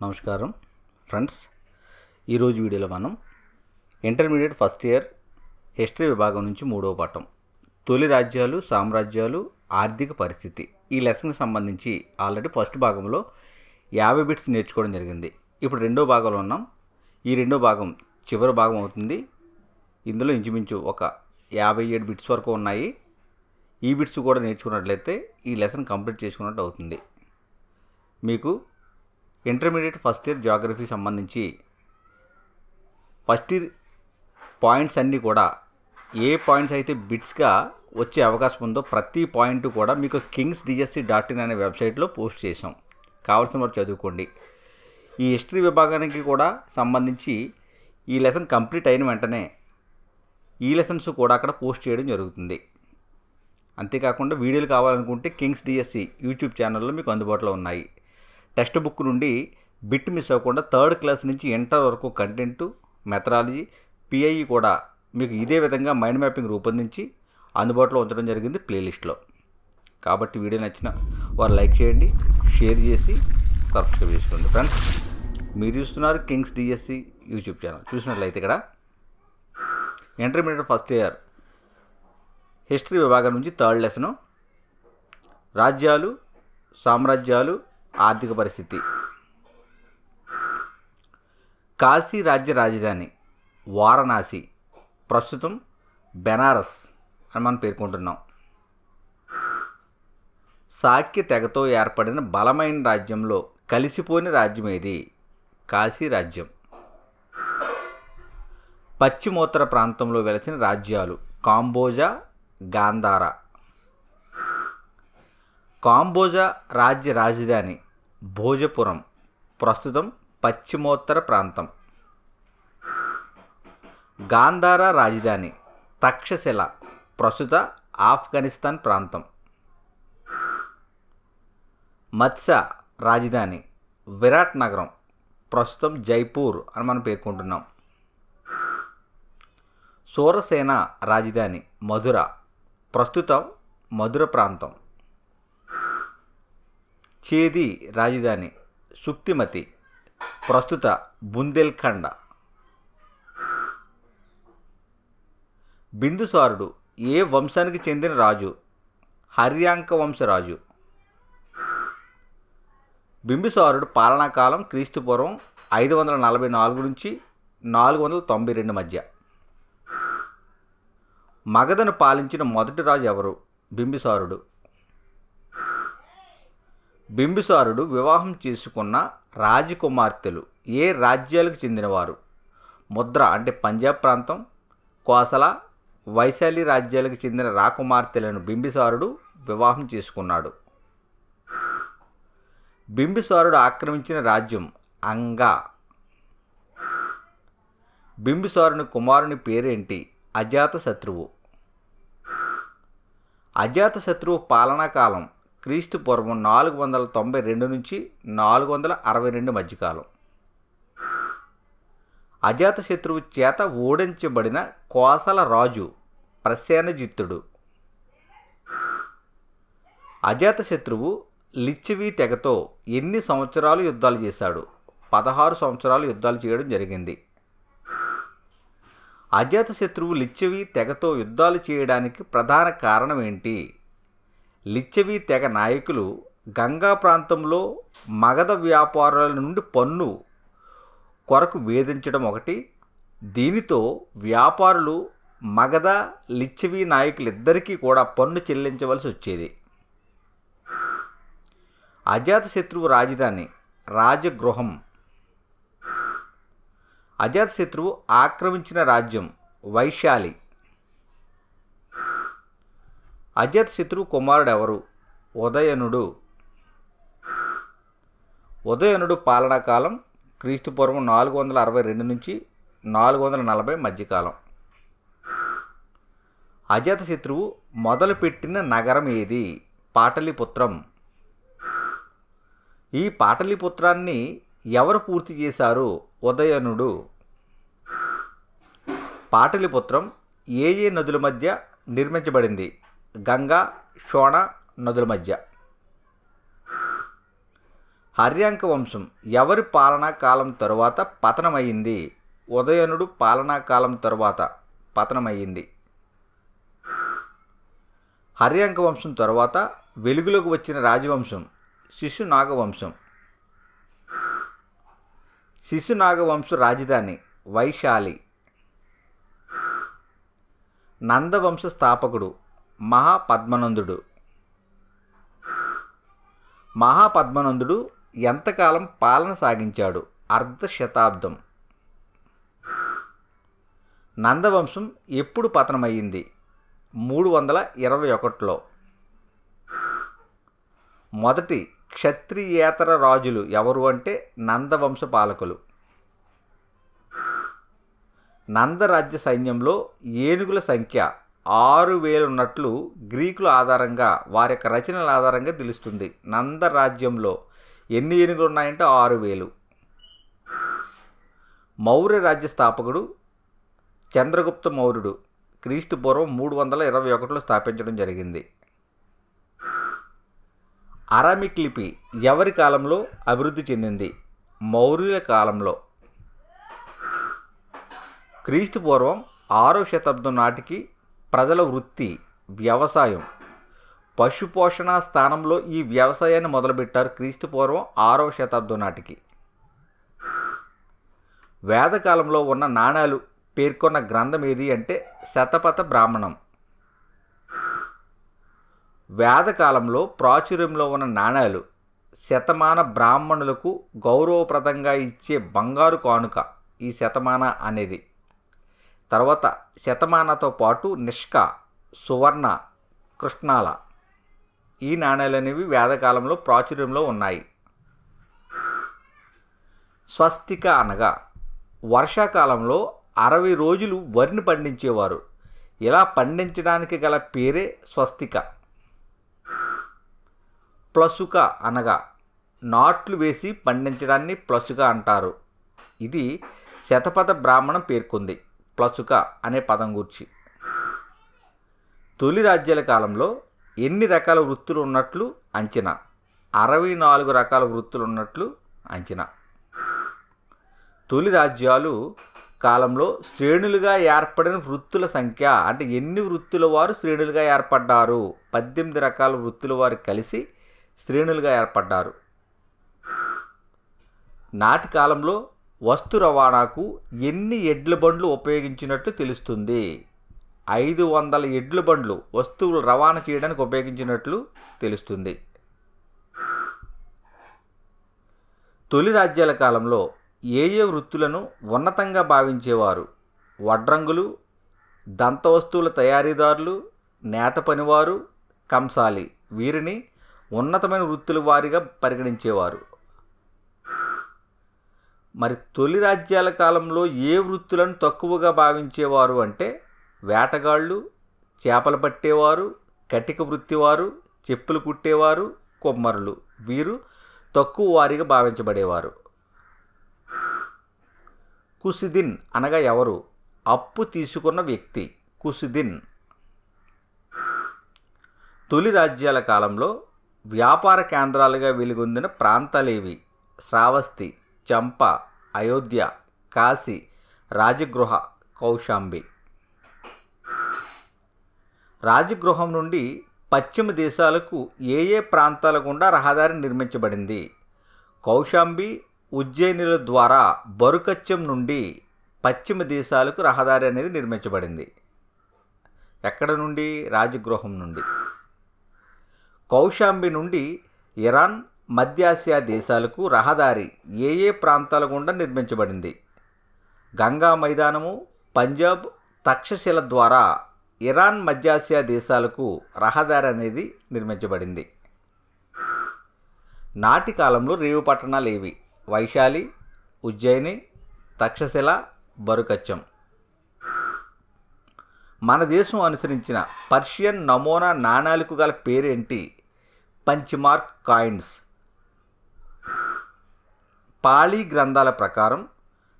నమస్కారం ఫ్రెండ్స్, ఈరోజు వీడియోలో మనం ఇంటర్మీడియట్ ఫస్ట్ ఇయర్ హిస్టరీ విభాగం నుంచి 3వ పాఠం తొలి రాజ్యాలు సామ్రాజ్యాలు ఆర్థిక పరిస్థితి ఈ లెసన్కి సంబంధించి ఆల్రెడీ ఫస్ట్ భాగంలో 50 బిట్స్ నేర్చుకోవడం జరిగింది. ఇప్పుడు రెండో భాగంలో ఉన్నాం. ఈ రెండో భాగం చివరి భాగం అవుతుంది. ఇందులో ఇంచుమించు ఒక 57 బిట్స్ వరకు ఉన్నాయి. ఈ బిట్స్ కూడా నేర్చుకున్నట్లయితే ఈ లెసన్ కంప్లీట్ చేసుకున్నట్టు అవుతుంది. మీకు ఇంటర్మీడియట్ ఫస్ట్ ఇయర్ జియోగ్రఫీ సంబంధించి ఫస్ట్ ఇయర్ పాయింట్స్ అన్నీ కూడా ఏ పాయింట్స్ అయితే బిట్స్గా వచ్చే అవకాశం ఉందో ప్రతి పాయింట్ కూడా మీకు kingsdsc.in అనే వెబ్సైట్లో పోస్ట్ చేసాం. కావాల్సిన వారు చదువుకోండి. ఈ హిస్టరీ విభాగానికి కూడా సంబంధించి ఈ లెసన్ కంప్లీట్ అయిన వెంటనే ఈ లెసన్స్ కూడా అక్కడ పోస్ట్ చేయడం జరుగుతుంది. అంతేకాకుండా వీడియోలు కావాలనుకుంటే kingsdsc యూట్యూబ్ ఛానల్లో మీకు అందుబాటులో ఉన్నాయి. టెక్స్ట్ బుక్ నుండి బిట్ మిస్ అవ్వకుండా 3rd క్లాస్ నుంచి ఇంటర్ వరకు కంటెంట్, మెథడాలజీ, పిఐఈ కూడా మీకు ఇదే విధంగా మైండ్ మ్యాపింగ్ రూపొందించి అందుబాటులో ఉంచడం జరిగింది ప్లేలిస్ట్లో. కాబట్టి వీడియో నచ్చిన వారు లైక్ చేయండి, షేర్ చేసి సబ్స్క్రైబ్ చేసుకోండి. ఫ్రెండ్స్, మీరు చూస్తున్నారు kingsdsc యూట్యూబ్ ఛానల్. చూసినట్లయితే ఇక్కడ ఇంటర్మీడియట్ ఫస్ట్ ఇయర్ హిస్టరీ విభాగం నుంచి 3rd లెసను రాజ్యాలు సామ్రాజ్యాలు ఆర్థిక పరిస్థితి. కాశీ రాజ్య రాజధాని వారణాసి, ప్రస్తుతం బెనారస్ అని మనం పేర్కొంటున్నాం. శాక్య తెగతో ఏర్పడిన బలమైన రాజ్యంలో కలిసిపోయిన రాజ్యం ఏది? కాశీ రాజ్యం. పశ్చిమోత్తర ప్రాంతంలో వెలసిన రాజ్యాలు కాంబోజా, గాంధార. కాంబోజా రాజ్య రాజధాని భోజపురం, ప్రస్తుతం పశ్చిమోత్తర ప్రాంతం. గాంధార రాజధాని తక్షశిల, ప్రస్తుత ఆఫ్ఘనిస్తాన్ ప్రాంతం. మత్స్య రాజధాని విరాట్ నగరం, ప్రస్తుతం జైపూర్ అని మనం పేర్కొంటున్నాం. సూరసేన రాజధాని మధుర, ప్రస్తుతం మధుర ప్రాంతం. చేది రాజధాని సుక్తిమతి, ప్రస్తుత బుందేల్ఖండ్. బిందుసారుడు ఏ వంశానికి చెందిన రాజు? హర్యాంక వంశరాజు. బింబిసారుడు పాలనాకాలం క్రీస్తుపూర్వం 544 నుంచి 492 మధ్య. మగధను పాలించిన మొదటి రాజు ఎవరు? బింబిసారుడు. బింబిసారుడు వివాహం చేసుకున్న రాజకుమార్తెలు ఏ రాజ్యాలకు చెందినవారు? ముద్ర అంటే పంజాబ్ ప్రాంతం, కోసల, వైశాలి రాజ్యాలకు చెందిన రాకుమార్తెలను బింబిసారుడు వివాహం చేసుకున్నాడు. బింబిసారుడు ఆక్రమించిన రాజ్యం అంగా. బింబిసారుని కుమారుని పేరేంటి? అజాతశత్రువు. అజాతశత్రువు పాలనాకాలం క్రీస్తుపూర్వం 492 నుంచి 462 మధ్యకాలం. అజాతశత్రువు చేత ఓడించబడిన కోసల రాజు ప్రసేనజిత్తుడు. అజాతశత్రువు లిచ్చివి తెగతో ఎన్ని సంవత్సరాలు యుద్ధాలు చేశాడు? 16 సంవత్సరాలు యుద్ధాలు చేయడం జరిగింది. అజాతశత్రువు లిచ్చివి తెగతో యుద్ధాలు చేయడానికి ప్రధాన కారణం ఏంటి? లిచ్చివి తెగ నాయకులు గంగా ప్రాంతంలో మగధ వ్యాపారుల నుండి పన్ను కొరకు వేధించడం ఒకటి. దీనితో వ్యాపారులు మగధ లిచ్చివి నాయకులిద్దరికీ కూడా పన్ను చెల్లించవలసి వచ్చేది. అజాతశత్రువు రాజధాని రాజగృహం. అజాతశత్రువు ఆక్రమించిన రాజ్యం వైశాలి. అజాతశత్రువు కుమారుడు ఎవరు? ఉదయనుడు. ఉదయనుడు పాలనాకాలం క్రీస్తుపూర్వం 462 నుంచి 440 మధ్యకాలం. అజాతశత్రువు మొదలుపెట్టిన నగరం ఏది? పాటలీపుత్రం. ఈ పాటలీపుత్రాన్ని ఎవరు పూర్తి చేశారు? ఉదయనుడు. పాటలీపుత్రం ఏ నదుల మధ్య నిర్మించబడింది? గంగా, శోణ నదుల మధ్య. హర్యాంక వంశం ఎవరి పాలనా కాలం తరువాత పతనమయ్యింది? ఉదయనుడు పాలనా కాలం తరువాత పతనమయ్యింది. హర్యాంక వంశం తరువాత వెలుగులోకి వచ్చిన రాజవంశం శిశునాగవంశం. శిశునాగవంశ రాజధాని వైశాలి. నందవంశ స్థాపకుడు మహాపద్మనందుడు. మహాపద్మనందుడు ఎంతకాలం పాలన సాగించాడు? అర్ధ శతాబ్దం. నందవంశం ఎప్పుడు పతనమయ్యింది? 321లో. మొదటి క్షత్రియేతర రాజులు ఎవరు అంటే నందవంశ పాలకులు. నందరాజ్య సైన్యంలో ఏనుగుల సంఖ్య 6000 ఉన్నట్లు గ్రీకుల ఆధారంగా వారి యొక్క రచనల ఆధారంగా తెలుస్తుంది. నందరాజ్యంలో ఎన్ని ఏనుగులు ఉన్నాయంటే 6000. మౌర్య రాజ్య స్థాపకుడు చంద్రగుప్త మౌర్యుడు క్రీస్తు పూర్వం 321లో స్థాపించడం జరిగింది. అరామిక్ లిపి ఎవరి కాలంలో అభివృద్ధి చెందింది? మౌర్యుల కాలంలో. క్రీస్తు పూర్వం 6వ శతాబ్దం నాటికి ప్రజల వృత్తి వ్యవసాయం. పశుపోషణ స్థానంలో ఈ వ్యవసాయాన్ని మొదలుపెట్టారు క్రీస్తు పూర్వం 6వ శతాబ్దం నాటికి. వేదకాలంలో ఉన్న నాణాలు పేర్కొన్న గ్రంథం ఏది అంటే శతపథ బ్రాహ్మణం. వేదకాలంలో ప్రాచుర్యంలో ఉన్న నాణాలు శతమాన బ్రాహ్మణులకు గౌరవప్రదంగా ఇచ్చే బంగారు కానుక ఈ శతమాన అనేది. తర్వాత శతమానతో పాటు నిష్క, సువర్ణ, కృష్ణాల ఈ నాణాలు అనేవి వేదకాలంలో ప్రాచుర్యంలో ఉన్నాయి. స్వస్తిక అనగా వర్షాకాలంలో 60 రోజులు వరిని పండించేవారు. ఇలా పండించడానికి గల పేరే స్వస్తిక. ప్లసుక అనగా నాట్లు వేసి పండించడాన్ని ప్లసుక అంటారు. ఇది శతపథ బ్రాహ్మణం పేర్కొంది ప్లసుక అనే పదం గూర్చి. తొలి రాజ్యాల కాలంలో ఎన్ని రకాల వృత్తులు ఉన్నట్లు అంచనా? 64 రకాల వృత్తులు ఉన్నట్లు అంచనా. తొలి రాజ్యాలు కాలంలో శ్రేణులుగా ఏర్పడిన వృత్తుల సంఖ్య అంటే ఎన్ని వృత్తుల వారు శ్రేణులుగా ఏర్పడ్డారు? 18 రకాల వృత్తుల వారు కలిసి శ్రేణులుగా ఏర్పడ్డారు. నాటి కాలంలో వస్తు రవాణాకు ఎన్ని ఎడ్ల బండ్లు ఉపయోగించినట్లు తెలుస్తుంది? 500 ఎడ్ల బండ్లు వస్తువులు రవాణా చేయడానికి ఉపయోగించినట్లు తెలుస్తుంది. తొలి రాజ్యాల కాలంలో ఏ ఏ వృత్తులను ఉన్నతంగా భావించేవారు? వడ్రంగులు, దంత వస్తువుల తయారీదారులు, నేత పనివారు, కంసాలి వీరిని ఉన్నతమైన వృత్తుల వారిగా పరిగణించేవారు. మరి తొలి రాజ్యాల కాలంలో ఏ వృత్తులను తక్కువగా భావించేవారు అంటే వేటగాళ్ళు, చేపలు పట్టేవారు, కటిక వృత్తివారు, చెప్పులు కుట్టేవారు, కొమ్మరులు వీరు తక్కువ వారిగా భావించబడేవారు. కుసిదిన్ అనగా ఎవరు? అప్పు తీసుకున్న వ్యక్తి కుసిదిన్. తొలి రాజ్యాల కాలంలో వ్యాపార కేంద్రాలుగా వెలుగొందిన ప్రాంతాలేవి? శ్రావస్తి, చంప, అయోధ్య, కాశీ, రాజగృహ, కౌశాంబి. రాజగృహం నుండి పశ్చిమ దేశాలకు ఏ ఏ ప్రాంతాల గుండా రహదారి నిర్మించబడింది? కౌశాంబి, ఉజ్జయినిల ద్వారా బరుకచ్చం నుండి పశ్చిమ దేశాలకు రహదారి అనేది నిర్మించబడింది. ఎక్కడ నుండి? రాజగృహం నుండి. కౌశాంబి నుండి ఇరాన్, మధ్యాసియా దేశాలకు రహదారి ఏ ఏ ప్రాంతాల గుండా నిర్మించబడింది? గంగా మైదానము, పంజాబ్, తక్షశిల ద్వారా ఇరాన్, మధ్యాసియా దేశాలకు రహదారి అనేది నిర్మించబడింది. నాటి కాలంలో రేవు పట్టణాలు ఏవి? వైశాలి, ఉజ్జయిని, తక్షశిల, బరుకచ్చం. మన దేశం అనుసరించిన పర్షియన్ నమూనా నాణాలకు గల పేరేంటి? పంచ్మార్క్ కాయిన్స్. పాళీ గ్రంథాల ప్రకారం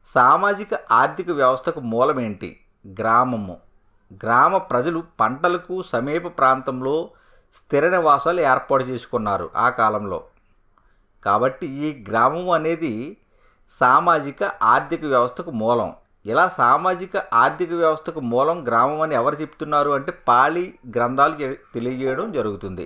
సామాజిక ఆర్థిక వ్యవస్థకు మూలమేంటి? గ్రామము. గ్రామ ప్రజలు పంటలకు సమీప ప్రాంతంలో స్థిర నివాసాలు ఏర్పాటు చేసుకున్నారు ఆ కాలంలో. కాబట్టి ఈ గ్రామం అనేది సామాజిక ఆర్థిక వ్యవస్థకు మూలం. ఇలా సామాజిక ఆర్థిక వ్యవస్థకు మూలం గ్రామం అని ఎవరు చెప్తున్నారు అంటే పాళీ గ్రంథాలు తెలియజేయడం జరుగుతుంది.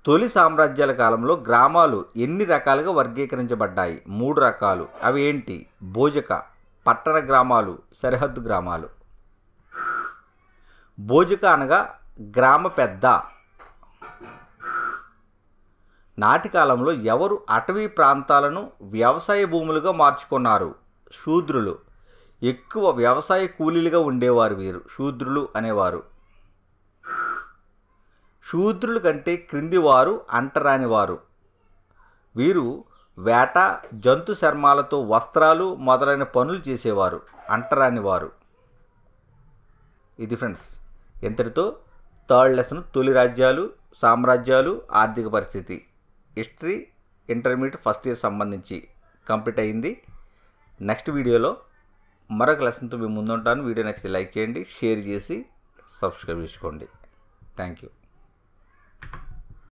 తొలి సామ్రాజ్యాల కాలంలో గ్రామాలు ఎన్ని రకాలుగా వర్గీకరించబడ్డాయి? 3 రకాలు. అవి ఏంటి? భోజక, పట్టణ గ్రామాలు, సరిహద్దు గ్రామాలు. భోజక అనగా గ్రామ పెద్ద. నాటి కాలంలో ఎవరు అటవీ ప్రాంతాలను వ్యవసాయ భూములుగా మార్చుకున్నారు? శూద్రులు. ఎక్కువ వ్యవసాయ కూలీలుగా ఉండేవారు వీరు, శూద్రులు అనేవారు. శూద్రుల కంటే క్రింది వారు అంటరానివారు. వీరు వేట, జంతు చర్మాలతో వస్త్రాలు మొదలైన పనులు చేసేవారు, అంటరానివారు. ఇది ఫ్రెండ్స్, ఇంతటితో థర్డ్ లెసన్ తొలి రాజ్యాలు, సామ్రాజ్యాలు, ఆర్థిక పరిస్థితి, హిస్టరీ ఇంటర్మీడియట్ ఫస్ట్ ఇయర్ సంబంధించి కంప్లీట్ అయింది. నెక్స్ట్ వీడియోలో మరొక లెసన్తో మేము ముందుంటాను. వీడియో నచ్చితే లైక్ చేయండి, షేర్ చేసి సబ్స్క్రైబ్ చేసుకోండి. Thank you.